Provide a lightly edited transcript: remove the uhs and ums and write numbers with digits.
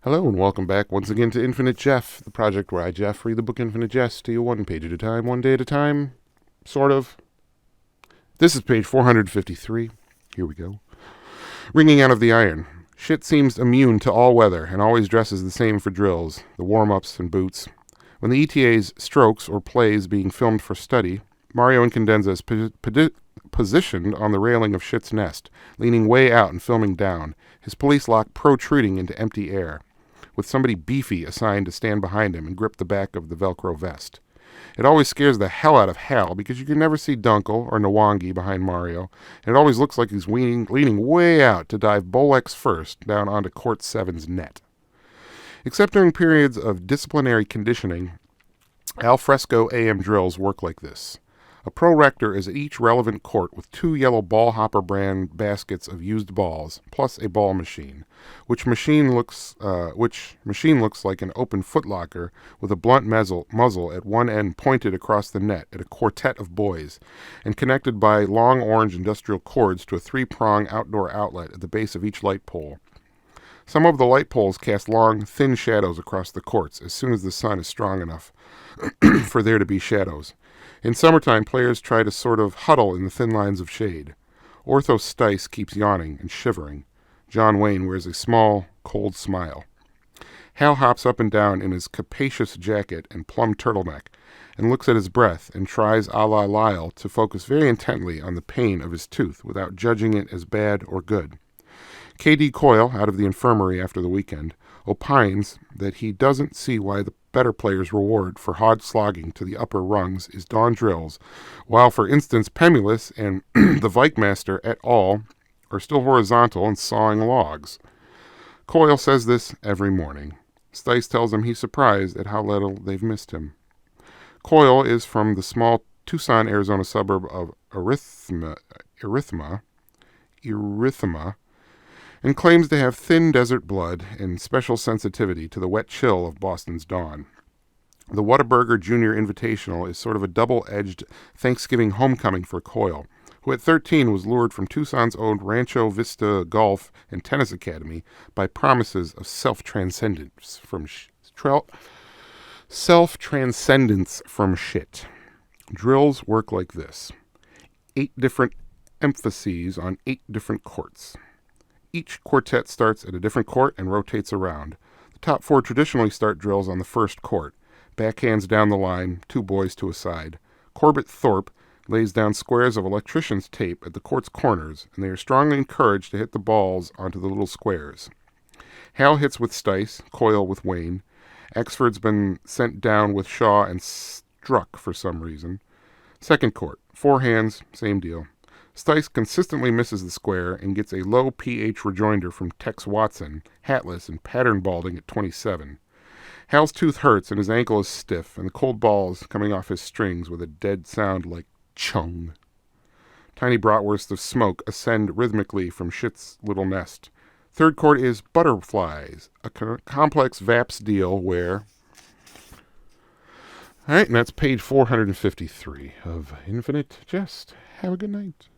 Hello and welcome back once again to Infinite Jeff, the project where I, Jeff, read the book Infinite Jest to you one page at a time, one day at a time. Sort of. This is page 453. Here we go. Ringing out of the iron. Shit seems immune to all weather and always dresses the same for drills, the warm-ups and boots. When the ETA's strokes or plays being filmed for study, Mario and Cadenza is positioned on the railing of Shit's nest, leaning way out and filming down, his police lock protruding into empty air, with somebody beefy assigned to stand behind him and grip the back of the Velcro vest. It always scares the hell out of Hal because you can never see Dunkel or Nwangi behind Mario, and it always looks like he's leaning way out to dive Bolex first down onto Court 7's net. Except during periods of disciplinary conditioning, al fresco AM drills work like this. A prorector is at each relevant court with 2 yellow Ball Hopper brand baskets of used balls, plus a ball machine, which machine looks like an open footlocker with a blunt muzzle at one end pointed across the net at a quartet of boys, and connected by long orange industrial cords to a 3-prong outdoor outlet at the base of each light pole. Some of the light poles cast long, thin shadows across the courts as soon as the sun is strong enough for there to be shadows. In summertime, players try to sort of huddle in the thin lines of shade. Ortho Stice keeps yawning and shivering. John Wayne wears a small, cold smile. Hal hops up and down in his capacious jacket and plum turtleneck and looks at his breath and tries a la Lyle to focus very intently on the pain of his tooth without judging it as bad or good. K.D. Coyle, out of the infirmary after the weekend, opines that he doesn't see why the better player's reward for hard slogging to the upper rungs is dawn drills, while, for instance, Pemulus and the Vikemaster et al. Are still horizontal and sawing logs. Coyle says this every morning. Stice tells him he's surprised at how little they've missed him. Coyle is from the small Tucson, Arizona suburb of Erythema, and claims to have thin desert blood and special sensitivity to the wet chill of Boston's dawn. The Whataburger Junior Invitational is sort of a double-edged Thanksgiving homecoming for Coyle, who at 13 was lured from Tucson's own Rancho Vista Golf and Tennis Academy by promises of self-transcendence from shit. Drills work like this. 8 different emphases on 8 different courts. Each quartet starts at a different court and rotates around. The top 4 traditionally start drills on the first court. Backhands down the line, 2 boys to a side. Corbett Thorpe lays down squares of electrician's tape at the court's corners, and they are strongly encouraged to hit the balls onto the little squares. Hal hits with Stice, Coyle with Wayne. Exford's been sent down with Shaw and struck for some reason. Second court, 4 hands, same deal. Stice consistently misses the square and gets a low pH rejoinder from Tex Watson, hatless and pattern balding at 27. Hal's tooth hurts and his ankle is stiff, and the cold balls coming off his strings with a dead sound like chung. Tiny bratwursts of smoke ascend rhythmically from Shit's little nest. Third court is Butterflies, a complex VAPS deal where... All right, and that's page 453 of Infinite Jest. Have a good night.